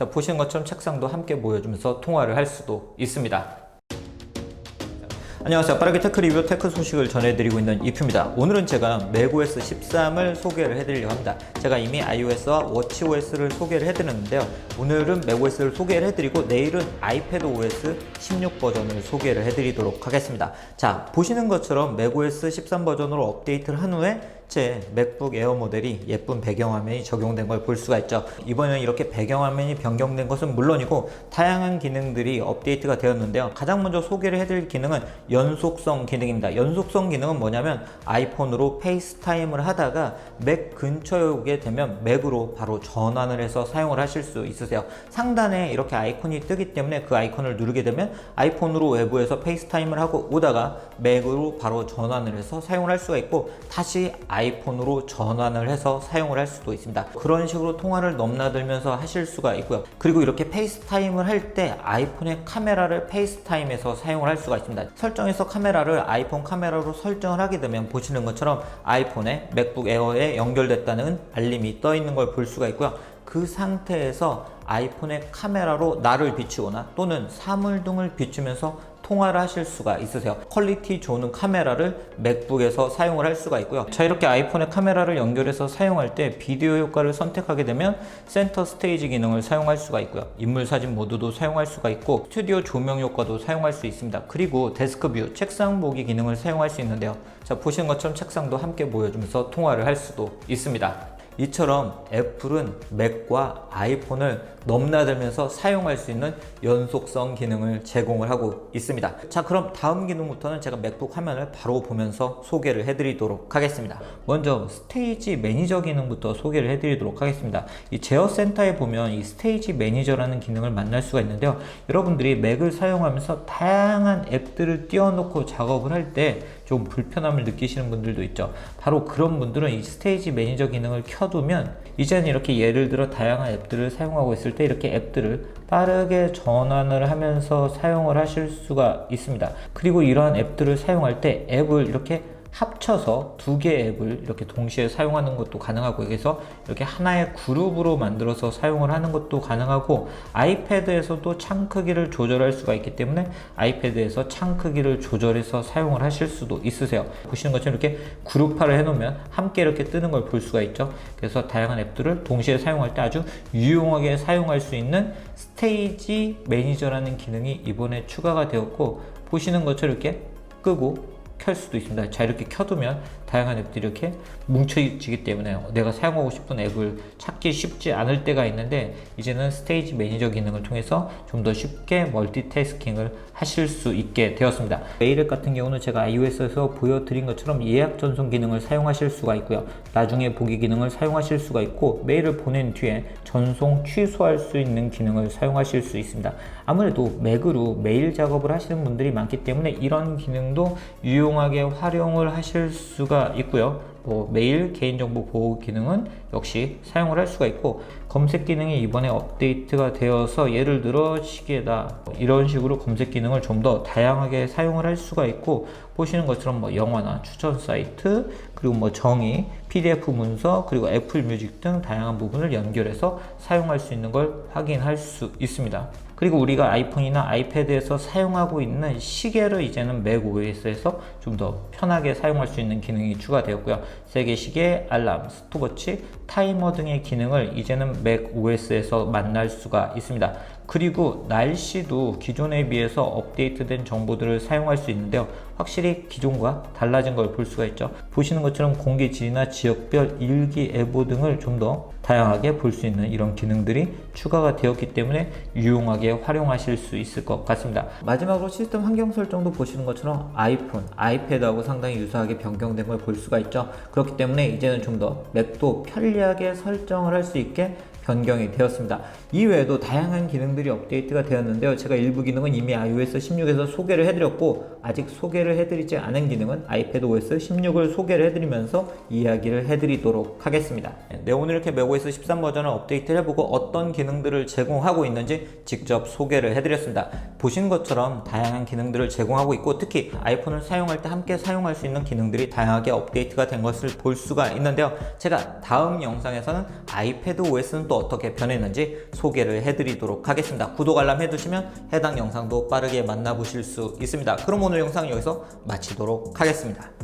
자, 보시는 것처럼 책상도 함께 보여주면서 통화를 할 수도 있습니다. 안녕하세요. 빠르게 테크 리뷰 테크 소식을 전해드리고 있는 이큐입니다. 오늘은 제가 맥OS 13을 소개를 해드리려고 합니다. 제가 이미 iOS와 워치OS를 소개를 해드렸는데요. 오늘은 맥OS를 소개를 해드리고 내일은 iPadOS 16 버전을 소개를 해드리도록 하겠습니다. 자, 보시는 것처럼 맥OS 13 버전으로 업데이트를 한 후에 제 맥북 에어 모델이 예쁜 배경화면이 적용된 걸 볼 수가 있죠. 이번에는 이렇게 배경화면이 변경된 것은 물론이고 다양한 기능들이 업데이트가 되었는데요. 가장 먼저 소개를 해드릴 기능은 연속성 기능입니다. 연속성 기능은 뭐냐면 아이폰으로 페이스타임을 하다가 맥 근처에 오게 되면 맥으로 바로 전환을 해서 사용을 하실 수 있으세요. 상단에 이렇게 아이콘이 뜨기 때문에 그 아이콘을 누르게 되면 아이폰으로 외부에서 페이스타임을 하고 오다가 맥으로 바로 전환을 해서 사용을 할 수가 있고 다시 아이폰으로 전환을 해서 사용을 할 수도 있습니다. 그런 식으로 통화를 넘나들면서 하실 수가 있고요. 그리고 이렇게 페이스타임을 할 때 아이폰의 카메라를 페이스타임에서 사용을 할 수가 있습니다. 설정에서 카메라를 아이폰 카메라로 설정을 하게 되면 보시는 것처럼 아이폰에 맥북 에어에 연결됐다는 알림이 떠 있는 걸 볼 수가 있고요. 그 상태에서 아이폰의 카메라로 나를 비추거나 또는 사물 등을 비추면서 통화를 하실 수가 있으세요. 퀄리티 좋은 카메라를 맥북에서 사용을 할 수가 있고요. 자, 이렇게 아이폰의 카메라를 연결해서 사용할 때 비디오 효과를 선택하게 되면 센터 스테이지 기능을 사용할 수가 있고요. 인물 사진 모드도 사용할 수가 있고 스튜디오 조명 효과도 사용할 수 있습니다. 그리고 데스크 뷰, 책상 보기 기능을 사용할 수 있는데요. 자, 보시는 것처럼 책상도 함께 보여주면서 통화를 할 수도 있습니다. 이처럼 애플은 맥과 아이폰을 넘나들면서 사용할 수 있는 연속성 기능을 제공을 하고 있습니다. 자, 그럼 다음 기능부터는 제가 맥북 화면을 바로 보면서 소개를 해드리도록 하겠습니다. 먼저 스테이지 매니저 기능부터 소개를 해드리도록 하겠습니다. 이 제어 센터에 보면 이 스테이지 매니저라는 기능을 만날 수가 있는데요. 여러분들이 맥을 사용하면서 다양한 앱들을 띄워놓고 작업을 할 때 좀 불편함을 느끼시는 분들도 있죠. 바로 그런 분들은 이 스테이지 매니저 기능을 켜두면 이제는 이렇게 예를 들어 다양한 앱들을 사용하고 있을 때 이렇게 앱들을 빠르게 전환을 하면서 사용을 하실 수가 있습니다. 그리고 이러한 앱들을 사용할 때 앱을 이렇게 합쳐서 두 개의 앱을 이렇게 동시에 사용하는 것도 가능하고 여기서 이렇게 하나의 그룹으로 만들어서 사용을 하는 것도 가능하고 아이패드에서도 창 크기를 조절할 수가 있기 때문에 아이패드에서 창 크기를 조절해서 사용을 하실 수도 있으세요. 보시는 것처럼 이렇게 그룹화를 해놓으면 함께 이렇게 뜨는 걸 볼 수가 있죠. 그래서 다양한 앱들을 동시에 사용할 때 아주 유용하게 사용할 수 있는 스테이지 매니저라는 기능이 이번에 추가가 되었고 보시는 것처럼 이렇게 끄고 켤 수도 있습니다. 자, 이렇게 켜두면 다양한 앱들이 이렇게 뭉쳐지기 때문에 내가 사용하고 싶은 앱을 찾기 쉽지 않을 때가 있는데 이제는 스테이지 매니저 기능을 통해서 좀 더 쉽게 멀티태스킹을 하실 수 있게 되었습니다. 메일 앱 같은 경우는 제가 iOS에서 보여드린 것처럼 예약 전송 기능을 사용하실 수가 있고요. 나중에 보기 기능을 사용하실 수가 있고 메일을 보낸 뒤에 전송 취소할 수 있는 기능을 사용하실 수 있습니다. 아무래도 맥으로 메일 작업을 하시는 분들이 많기 때문에 이런 기능도 유용하게 활용을 하실 수가 있고요. 메일 개인정보 보호 기능은 역시 사용을 할 수가 있고 검색 기능이 이번에 업데이트가 되어서 예를 들어 시계다 이런 식으로 검색 기능을 좀 더 다양하게 사용을 할 수가 있고 보시는 것처럼 영화나 추천 사이트 그리고 정의, PDF 문서 그리고 애플 뮤직 등 다양한 부분을 연결해서 사용할 수 있는 걸 확인할 수 있습니다. 그리고 우리가 아이폰이나 아이패드에서 사용하고 있는 시계를 이제는 맥OS에서 좀 더 편하게 사용할 수 있는 기능이 추가되었고요. 세계 시계, 알람, 스톱워치, 타이머 등의 기능을 이제는 맥OS에서 만날 수가 있습니다. 그리고 날씨도 기존에 비해서 업데이트된 정보들을 사용할 수 있는데요. 확실히 기존과 달라진 걸 볼 수가 있죠. 보시는 것처럼 공기질이나 지역별 일기예보 등을 좀 더 다양하게 볼 수 있는 이런 기능들이 추가가 되었기 때문에 유용하게 활용하실 수 있을 것 같습니다. 마지막으로 시스템 환경 설정도 보시는 것처럼 아이폰, 아이패드하고 상당히 유사하게 변경된 걸 볼 수가 있죠. 그렇기 때문에 이제는 좀 더 맥도 편리하게 설정을 할 수 있게 변경이 되었습니다. 이외에도 다양한 기능들이 업데이트가 되었는데요. 제가 일부 기능은 이미 iOS 16에서 소개를 해드렸고 아직 소개를 해드리지 않은 기능은 iPadOS 16을 소개를 해드리면서 이야기를 해드리도록 하겠습니다. 네, 오늘 이렇게 맥OS 13 버전을 업데이트를 해보고 어떤 기능들을 제공하고 있는지 직접 소개를 해드렸습니다. 보신 것처럼 다양한 기능들을 제공하고 있고 특히 아이폰을 사용할 때 함께 사용할 수 있는 기능들이 다양하게 업데이트가 된 것을 볼 수가 있는데요. 제가 다음 영상에서는 iPadOS는 또 어떻게 변했는지 소개를 해드리도록 하겠습니다. 구독 알람 해두시면 해당 영상도 빠르게 만나보실 수 있습니다. 그럼 오늘 영상 여기서 마치도록 하겠습니다.